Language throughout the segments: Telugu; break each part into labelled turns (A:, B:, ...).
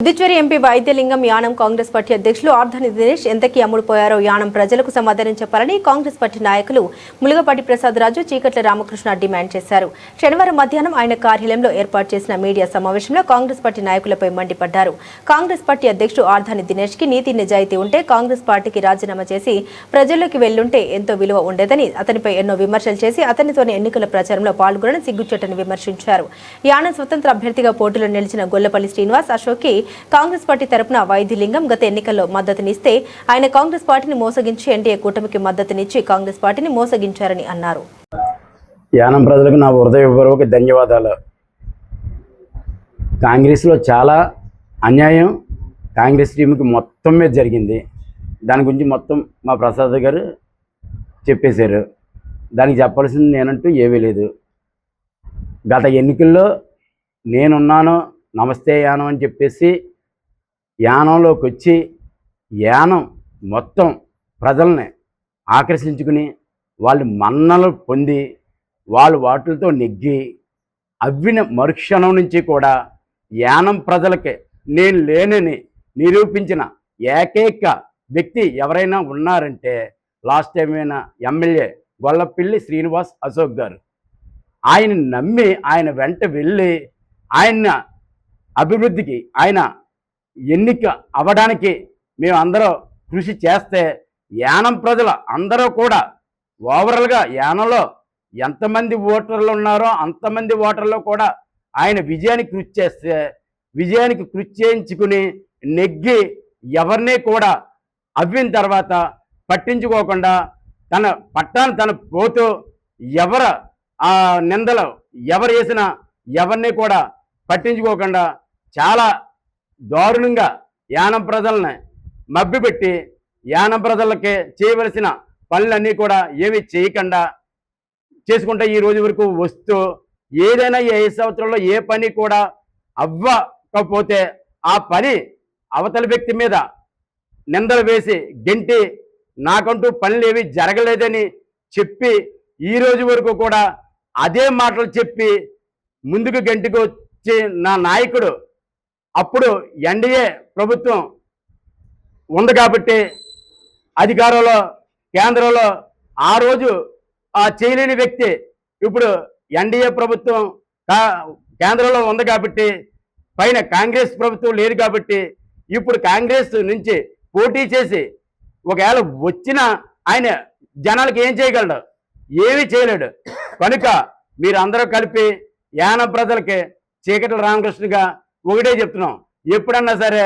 A: పుదుచ్చేరి ఎంపీ వైద్యలింగం యానం కాంగ్రెస్ పార్టీ అధ్యక్షులు ఆర్ధని దినేష్ ఎంతకీ అమ్ముడుపోయారో యానం ప్రజలకు సమాధానం చెప్పాలని కాంగ్రెస్ పార్టీ నాయకులు ములుగపాటి ప్రసాద్ రాజు, చీకట్ల రామకృష్ణ డిమాండ్ చేశారు. శనివారం మధ్యాహ్నం ఆయన కార్యాలయంలో ఏర్పాటు చేసిన మీడియా సమావేశంలో కాంగ్రెస్ పార్టీ నాయకులపై మండిపడ్డారు. కాంగ్రెస్ పార్టీ అధ్యక్షుడు ఆర్ధని దినేష్ కి నీతి నిజాయితీ ఉంటే కాంగ్రెస్ పార్టీకి రాజీనామా చేసి ప్రజల్లోకి వెళ్లుంటే ఎంతో విలువ ఉండేదని, అతనిపై ఎన్నో విమర్శలు చేసి అతనితోనే ఎన్నికల ప్రచారంలో పాల్గొనని సిగ్గుచేటని విమర్శించారు. యానం స్వతంత్ర అభ్యర్థిగా పోటీలో నిలిచిన గొల్లపల్లి శ్రీనివాస్ అశోక్ కాంగ్రెస్ పార్టీ తరపున వైద్యలింగం గత ఎన్నికల్లో మద్దతునిస్తే ఆయన కాంగ్రెస్ పార్టీని మోసగించి ఎన్డీఏ కూటమికి మద్దతునిచ్చి కాంగ్రెస్ పార్టీని మోసగించారని అన్నారు.
B: యానం ప్రజలకు నా హృదయపూర్వక ధన్యవాదాలు. కాంగ్రెస్లో చాలా అన్యాయం కాంగ్రెస్ టీంకి మొత్తం మీద జరిగింది. దాని గురించి మొత్తం మా ప్రసాద్ గారు చెప్పేశారు. దానికి చెప్పాల్సింది నేనంటూ ఏమీ లేదు. గత ఎన్నికల్లో నేనున్నాను, నమస్తే యానం అని చెప్పేసి యానంలోకి వచ్చి యానం మొత్తం ప్రజల్ని ఆకర్షించుకుని వాళ్ళు మన్నలు పొంది వాళ్ళు వాటితో నెగ్గి అవ్విన మరుక్షణం నుంచి కూడా యానం ప్రజలకి నేను లేనని నిరూపించిన ఏకైక వ్యక్తి ఎవరైనా ఉన్నారంటే లాస్ట్ టైం అయిన ఎమ్మెల్యే గొల్లపల్లి శ్రీనివాస్ అశోక్ గారు. ఆయన నమ్మి ఆయన వెంట వెళ్ళి ఆయన అభివృద్ధికి ఆయన ఎన్నిక అవ్వడానికి మేము అందరూ కృషి చేస్తే యానం ప్రజలు అందరూ కూడా ఓవరాల్గా యానంలో ఎంతమంది ఓటర్లు ఉన్నారో అంతమంది ఓటర్లు కూడా ఆయన విజయానికి కృషి చేస్తే విజయానికి కృషి చేయించుకుని నెగ్గి ఎవరిని కూడా అవ్విన తర్వాత పట్టించుకోకుండా తన పట్టాన్ని తన పోతూ ఎవరు ఆ నిందలు ఎవరు వేసినా ఎవరిని కూడా పట్టించుకోకుండా చాలా దారుణంగా యానం ప్రజల్ని మభ్యపెట్టి యానం ప్రజలకి చేయవలసిన పనులన్నీ కూడా ఏమీ చేయకుండా చేసుకుంటా ఈ రోజు వరకు వస్తూ ఏదైనా ఈ 5 సంవత్సరాల్లో ఏ పని కూడా అవ్వకపోతే ఆ పని అవతలి వ్యక్తి మీద నిందలు వేసి గెంటి నాకంటూ పనులు ఏవి జరగలేదని చెప్పి ఈ రోజు వరకు కూడా అదే మాటలు చెప్పి ముందుకు గంటికి వచ్చి నా నాయకుడు అప్పుడు ఎన్డీఏ ప్రభుత్వం ఉంది కాబట్టి అధికారంలో కేంద్రంలో ఆ రోజు ఆ చేయలేని వ్యక్తి ఇప్పుడు ఎన్డీఏ ప్రభుత్వం కేంద్రంలో ఉంది కాబట్టి పైన కాంగ్రెస్ ప్రభుత్వం లేదు కాబట్టి ఇప్పుడు కాంగ్రెస్ నుంచి పోటీ చేసి ఒకవేళ వచ్చిన ఆయన జనాలకు ఏం చేయగలడు? ఏమీ చేయలేడు. కనుక మీరందరూ కలిపి యానం ప్రజలకి చీకట్ల రామకృష్ణగా ఒకటే చెప్తున్నాం, ఎప్పుడన్నా సరే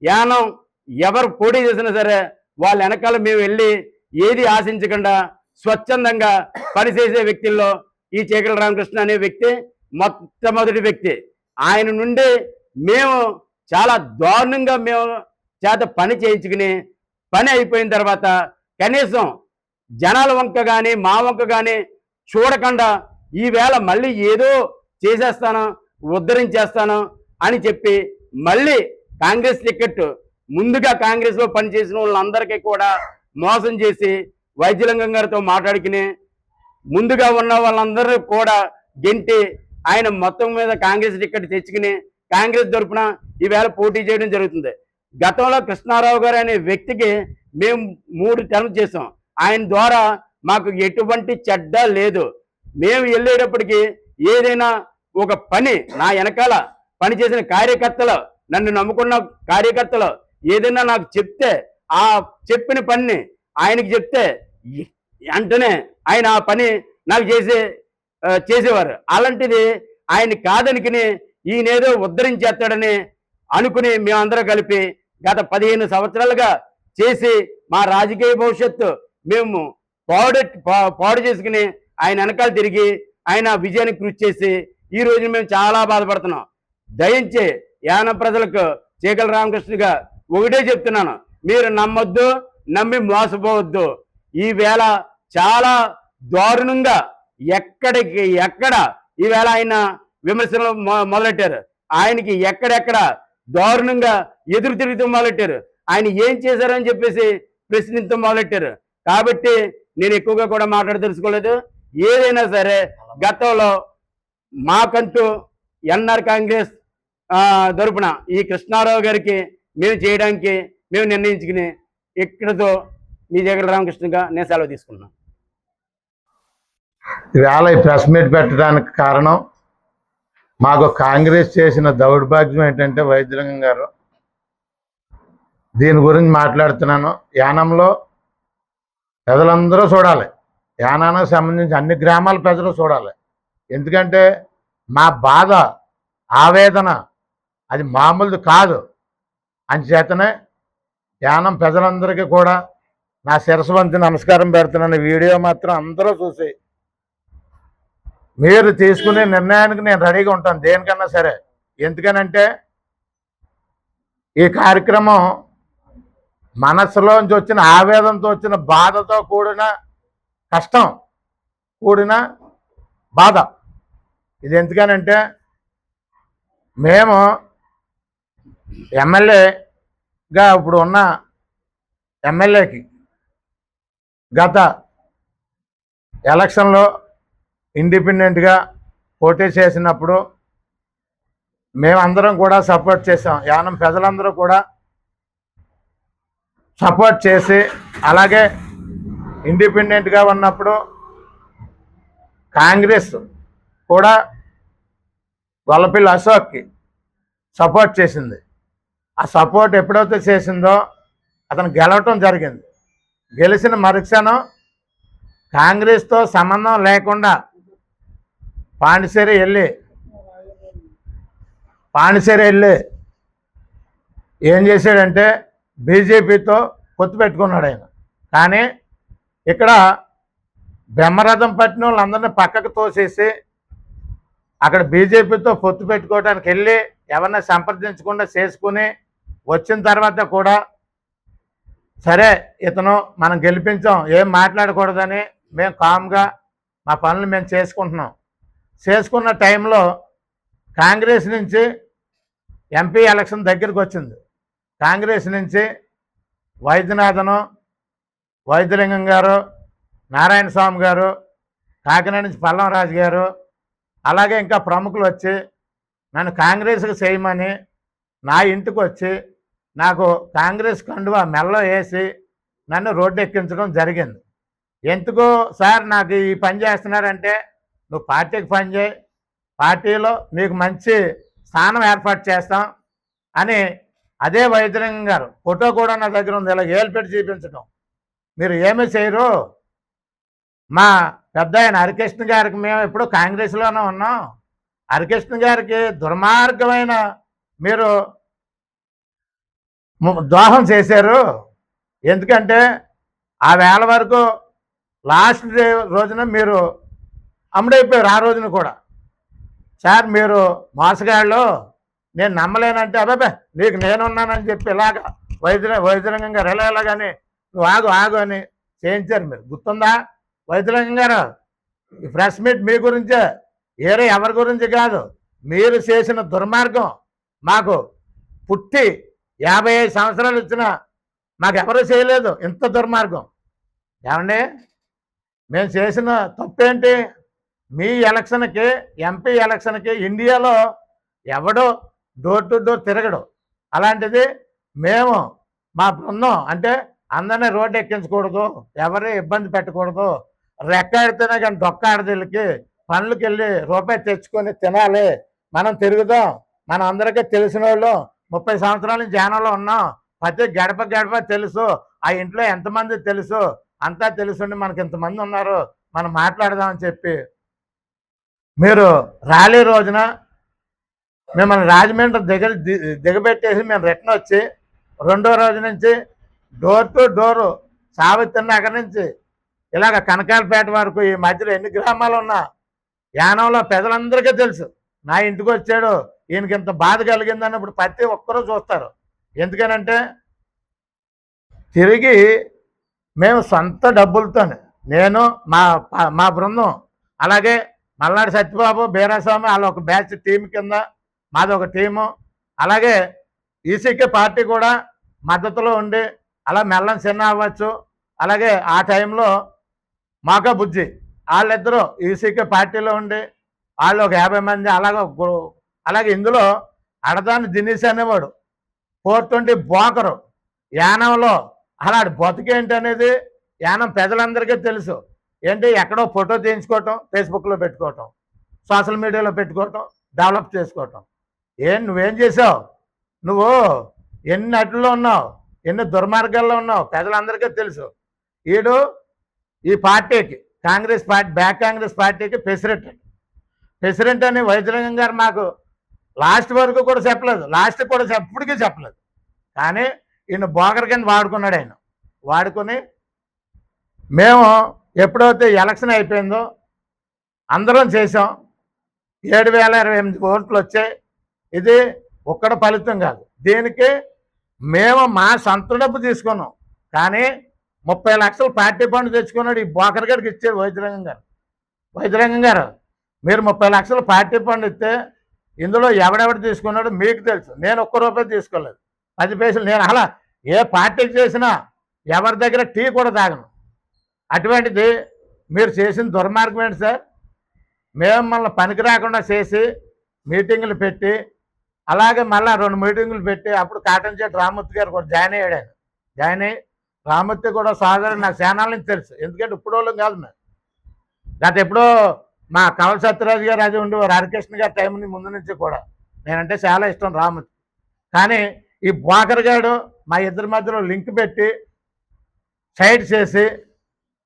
B: యానం ఎవరు పోటీ చేసినా సరే వాళ్ళ వెనకాల మేము వెళ్ళి ఏది ఆశించకుండా స్వచ్ఛందంగా పనిచేసే వ్యక్తుల్లో ఈ చీకట్ల రామకృష్ణ అనే వ్యక్తి మొట్టమొదటి వ్యక్తి. ఆయన నుండి మేము చాలా దారుణంగా మేము చేత పని చేయించుకుని పని అయిపోయిన తర్వాత కనీసం జనాల వంక కానీ మా వంక కానీ చూడకుండా ఈవేళ మళ్ళీ ఏదో చేసేస్తాను ఉద్ధరించేస్తాను అని చెప్పి మళ్ళీ కాంగ్రెస్ టికెట్ ముందుగా కాంగ్రెస్లో పనిచేసిన వాళ్ళందరికీ కూడా మోసం చేసి వైద్యలింగం గారితో మాట్లాడుకుని ముందుగా ఉన్న వాళ్ళందరూ కూడా గెంటి ఆయన మొత్తం మీద కాంగ్రెస్ టికెట్ తెచ్చుకుని కాంగ్రెస్ తరఫున ఈవేళ పోటీ చేయడం జరుగుతుంది. గతంలో కృష్ణారావు గారు అనే వ్యక్తికి మేము 3 టర్మ్స్ చేసాం. ఆయన ద్వారా మాకు ఎటువంటి చెడ్డ లేదు. మేము వెళ్ళేటప్పటికి ఏదైనా ఒక పని నా వెనకాల పనిచేసిన కార్యకర్తలు, నన్ను నమ్ముకున్న కార్యకర్తలు ఏదైనా నాకు చెప్తే ఆ చెప్పిన పనిని ఆయనకి చెప్తే వెంటనే ఆయన ఆ పని నాకు చేసేవారు. అలాంటిది ఆయన కాదనుకుని ఈయనేదో ఉద్ధరించేస్తాడని అనుకుని మేమందరం కలిపి గత 15 సంవత్సరాలుగా చేసి మా రాజకీయ భవిష్యత్తు మేము పాడు చేసుకుని ఆయన వెనకాల తిరిగి ఆయన విజయానికి కృషి చేసి ఈ రోజు మేము చాలా బాధపడుతున్నాం. దయించి యానం ప్రజలకు చీకల రామకృష్ణగా ఒకటే చెప్తున్నాను, మీరు నమ్మొద్దు, నమ్మి మోసపోవద్దు. ఈవేళ చాలా దారుణంగా ఎక్కడ ఈవేళ ఆయన విమర్శలు మొదలెట్టారు. ఆయనకి ఎక్కడెక్కడ దారుణంగా ఎదురు తిరుగుతూ మొదలెట్టారు. ఆయన ఏం చేశారని చెప్పేసి ప్రశ్నించడం మొదలెట్టారు. కాబట్టి నేను ఎక్కువగా కూడా మాట్లాడదలుచుకోలేదు. ఏదైనా సరే గతంలో మాకంటూ ఎన్ఆర్ కాంగ్రెస్ తరపున ఈ కృష్ణారావు గారికి మేము చేయడానికి మేము నిర్ణయించుకుని ఇక్కడతో మీ జగన్ రామకృష్ణగా నేను సెలవు తీసుకున్నాను.
C: ఈవేళ ఈ ప్రెస్ మీట్ పెట్టడానికి కారణం మాకు కాంగ్రెస్ చేసిన దౌర్భాగ్యం ఏంటంటే వైద్యలింగం గారు, దీని గురించి మాట్లాడుతున్నాను. యానంలో ప్రజలందరూ చూడాలి, యానానికి సంబంధించి అన్ని గ్రామాల ప్రజలు చూడాలి. ఎందుకంటే మా బాధ ఆవేదన అది మామూలుది కాదు. అంచేతనే యానం ప్రజలందరికీ కూడా నా శిరస్సు వంచి నమస్కారం పెడుతున్నాను. వీడియో మాత్రం అందరూ చూసి మీరు తీసుకునే నిర్ణయానికి నేను రెడీగా ఉంటాను, దేనికన్నా సరే. ఎందుకనంటే ఈ కార్యక్రమం మనస్సులోంచి వచ్చిన ఆవేదనతో వచ్చిన బాధతో కూడిన కష్టం కూడిన బాధ ఇది. ఎందుకనంటే మేము ఎమ్మెల్యేగా ఇప్పుడు ఉన్న ఎమ్మెల్యేకి గత ఎలక్షన్లో ఇండిపెండెంట్గా పోటీ చేసినప్పుడు మేమందరం కూడా సపోర్ట్ చేసాం. యానం ప్రజలందరూ కూడా సపోర్ట్ చేసి, అలాగే ఇండిపెండెంట్గా ఉన్నప్పుడు కాంగ్రెస్ కూడా గొల్లపిల్లి అశోక్కి సపోర్ట్ చేసింది. ఆ సపోర్ట్ ఎప్పుడైతే చేసిందో అతను గెలవటం జరిగింది. గెలిచిన మరుక్షణం కాంగ్రెస్తో సంబంధం లేకుండా పాండిచేరి వెళ్ళి ఏం చేశాడంటే బీజేపీతో పొత్తు పెట్టుకున్నాడు ఆయన. కానీ ఇక్కడ బ్రహ్మరథం పట్టిన వాళ్ళందరినీ పక్కకు తోసేసి అక్కడ బీజేపీతో పొత్తు పెట్టుకోవడానికి వెళ్ళి ఎవరిని సంప్రదించకుండా చేసుకుని వచ్చిన తర్వాత కూడా సరే ఇతను మనం గెలిపించాం, ఏం మాట్లాడకూడదని మేము కామ్గా మా పనులు మేము చేసుకున్న టైంలో కాంగ్రెస్ నుంచి ఎంపీ ఎలక్షన్ దగ్గరికి వచ్చింది. కాంగ్రెస్ నుంచి వైద్యలింగం గారు, నారాయణ స్వామి గారు, కాకినాడ నుంచి పల్లంరాజు గారు, అలాగే ఇంకా ప్రముఖులు వచ్చి నన్ను కాంగ్రెస్కి చేయమని నా ఇంటికి వచ్చి నాకు కాంగ్రెస్ కండువా మెల్లో వేసి నన్ను రోడ్డు ఎక్కించడం జరిగింది. ఎందుకు సార్ నాకు ఈ పని చేస్తున్నారంటే, నువ్వు పార్టీకి పని చేయి, పార్టీలో నీకు మంచి స్థానం ఏర్పాటు చేస్తాం అని అదే వైద్యలింగం గారు ఫోటో కూడా నా దగ్గర ఉంది. ఇలా ఏలు పెట్టి చూపించడం, మీరు ఏమీ చేయరు. మా పెద్ద ఆయన హరికృష్ణ గారికి మేము ఎప్పుడు కాంగ్రెస్లోనే ఉన్నాం, హరికృష్ణ గారికి దుర్మార్గమైన మీరు ద్రోహం చేశారు. ఎందుకంటే ఆ వేళ వరకు లాస్ట్ డే రోజున మీరు అమ్ముడైపోయారు. ఆ రోజున కూడా సార్ మీరు మోసగాళ్ళు, నేను నమ్మలేనంటే అబ్బాబే నీకు నేనున్నానని చెప్పి ఇలాగా వైద్యలింగం గారు ఎలాగని నువ్వు ఆగు అని చేయించారు. మీరు గుర్తుందా వైద్యలింగం గారు? ఈ ప్రెస్ మీట్ మీ గురించే, వేరే ఎవరి గురించి కాదు. మీరు చేసిన దుర్మార్గం మాకు పుట్టి 55 సంవత్సరాలు వచ్చినా మాకెవరూ చేయలేదు ఇంత దుర్మార్గం. ఏమండి మేము చేసిన తప్పేంటి? మీ ఎలక్షన్కి, ఎంపీ ఎలక్షన్కి ఇండియాలో ఎవడో డోర్ టు డోర్ తిరగడు. అలాంటిది మేము మా బృందం అంటే అందరినీ రోడ్డు ఎక్కించకూడదు, ఎవరి ఇబ్బంది పెట్టకూడదు, రెక్కాడితేనే కానీ డొక్కాడదిళ్ళకి పనులకి వెళ్ళి రూపాయి తెచ్చుకొని తినాలి, మనం తిరుగుదాం, మనం అందరికీ తెలిసిన వాళ్ళు 30 సంవత్సరాల నుంచి జానంలో ఉన్నాం, ప్రతి గడప తెలుసు, ఆ ఇంట్లో ఎంతమంది తెలుసు, అంతా తెలుసుండి మనకి ఇంతమంది ఉన్నారు, మనం మాట్లాడదామని చెప్పి మీరు ర్యాలీ రోజున మిమ్మల్ని రాజమండ్రి దిగబెట్టేసి మేము రిటర్న్ వచ్చి రెండో రోజు నుంచి door to door Savitri Nagar నుంచి ఇలాగ కనకాలపేట వరకు ఈ మధ్యలో ఎన్ని గ్రామాలు ఉన్నా యానంలో ప్రజలందరికీ తెలుసు. నా ఇంటికి వచ్చాడు, ఈయనకి ఇంత బాధ కలిగిందని ఇప్పుడు ప్రతి ఒక్కరూ చూస్తారు. ఎందుకనంటే తిరిగి మేము సొంత డబ్బులతోనే, నేను మా బృందం, అలాగే మల్నాడు సత్యబాబు, బీరాస్వామి వాళ్ళ ఒక బ్యాచ్ టీం కింద మాది ఒక టీము, అలాగే ఈసీకే పార్టీ కూడా మద్దతులో ఉండి, అలా మెల్లం చిన్న అవ్వచ్చు, అలాగే ఆ టైంలో మాకా బుజ్జి వాళ్ళిద్దరూ ఈసీకే పార్టీలో ఉండి వాళ్ళు ఒక 50 మంది, అలాగే ఇందులో అడదాన్ని దినేష్ అనేవాడు 420 బోకరు యానంలో అలాంటి బతుకేంటి అనేది యానం ప్రజలందరికీ తెలుసు. ఏంటి ఎక్కడో ఫోటో తీయించుకోవటం, ఫేస్బుక్లో పెట్టుకోవటం, సోషల్ మీడియాలో పెట్టుకోవటం, డెవలప్ చేసుకోవటం. నువ్వేం చేసావు? నువ్వు ఎన్ని అట్లలో ఉన్నావు, ఎన్ని దుర్మార్గాల్లో ఉన్నావు ప్రజలందరికీ తెలుసు. ఈడు ఈ పార్టీకి కాంగ్రెస్ పార్టీ కాంగ్రెస్ పార్టీకి ప్రెసిడెంట్ అని వైద్యలింగం గారు మాకు లాస్ట్ వరకు కూడా చెప్పలేదు, లాస్ట్ కూడా ఎప్పటికీ చెప్పలేదు. కానీ ఈయన బోకర్ కింద వాడుకున్నాడు. ఆయన వాడుకొని మేము ఎప్పుడైతే ఎలక్షన్ అయిపోయిందో అందరం చేసాం, 7028 ఓట్లు వచ్చాయి. ఇది ఒక్కడ ఫలితం కాదు. దీనికి మేము మా సొంత డబ్బు తీసుకున్నాం. కానీ 30 లక్షలు పార్టీ ఫండ్ తెచ్చుకున్నాడు ఈ బోకర్ గారికి ఇచ్చాడు వైద్యలింగం గారు. మీరు 30 లక్షలు పార్టీ ఫండ్ ఇస్తే ఇందులో ఎవడెవడు తీసుకున్నాడో మీకు తెలుసు. నేను ₹1 తీసుకోలేదు, 10 పైసలు. నేను అలా ఏ పార్టీకి చేసినా ఎవరి దగ్గర టీ కూడా తాగను. అటువంటిది మీరు చేసిన దుర్మార్గం ఏంటి సార్? మేము మళ్ళీ పనికి రాకుండా చేసి మీటింగులు పెట్టి, అలాగే మళ్ళీ 2 మీటింగులు పెట్టి, అప్పుడు కాటన్ చెట్టు రామూర్తి గారు కూడా జాయిన్ అయ్యాడు. ఆయన జాయిన్ అయ్యి రామూర్తి కూడా సోదరుడు నాకు ఛానల్ నుంచి తెలుసు. ఎందుకంటే ఇప్పుడు వాళ్ళం కాదు మేము. గత ఎప్పుడో మా కవల సత్యరాజు గారు అది ఉండేవారు, హరికృష్ణ గారి టైం ముందు నుంచి కూడా నేనంటే చాలా ఇష్టం రామూర్తి. కానీ ఈ బోకర్ గారు మా ఇద్దరి మధ్యలో లింక్ పెట్టి సైడ్ చేసి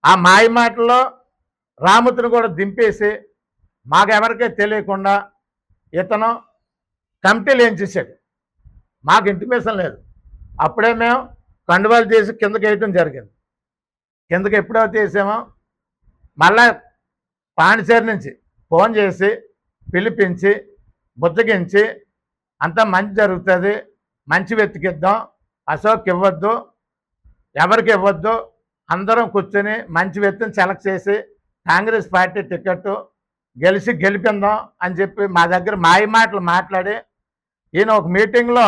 C: ఆ మాయ మాటల్లో రామూర్తిని కూడా దింపేసి మాకెవరికీ తెలియకుండా ఇతను కమిటీలు ఏం చేశాడు. మాకు ఇంటిమేషన్ లేదు. అప్పుడే మేము కండువాలు చేసి కిందకి వేయటం జరిగింది. కిందకి ఎప్పుడైతే వేసామో మళ్ళా పాండిచేరి నుంచి ఫోన్ చేసి పిలిపించి బుజ్జగించి అంతా మంచి జరుగుతుంది, మంచి వెతికిద్దాం, అశోక్ ఇవ్వద్దు, ఎవరికి ఇవ్వద్దు, అందరం కూర్చొని మంచి వ్యక్తిని సెలెక్ట్ చేసి కాంగ్రెస్ పార్టీ టికెట్ గెలిపిందాం అని చెప్పి మా దగ్గర మాయ మాటలు మాట్లాడి ఈయన ఒక మీటింగ్లో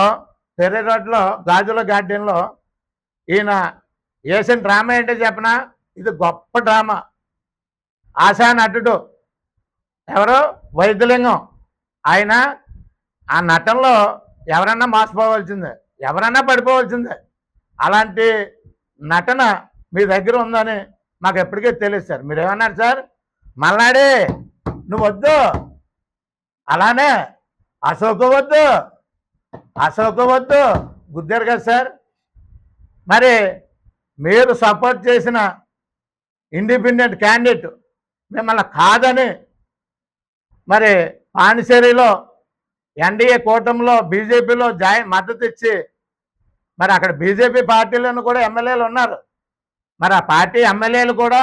C: పెర్రీ రోడ్లో గాజుల గార్డెన్లో ఈయన వేసిన డ్రామా ఏంటో చెప్పనా? ఇది గొప్ప డ్రామా. ఆశా నటుడు ఎవరు? వైద్యలింగం. ఆయన ఆ నటనలో ఎవరన్నా మోసపోవాల్సిందే, ఎవరన్నా పడిపోవాల్సిందే. అలాంటి నటన మీ దగ్గర ఉందని మాకు ఎప్పటికీ తెలియదు సార్. మీరేమన్నారు సార్? మల్లాడే నువ్వు వద్దు, అలానే అశోక్ వద్దు గుద్దారు కదా సార్. మరి మీరు సపోర్ట్ చేసిన ఇండిపెండెంట్ క్యాండిడేట్ మిమ్మల్ని కాదని మరి పాండిచేరిలో ఎన్డీఏ కూటమిలో బీజేపీలో మద్దతు ఇచ్చి మరి అక్కడ బీజేపీ పార్టీలను కూడా ఎమ్మెల్యేలు ఉన్నారు. మరి ఆ పార్టీ ఎమ్మెల్యేలు కూడా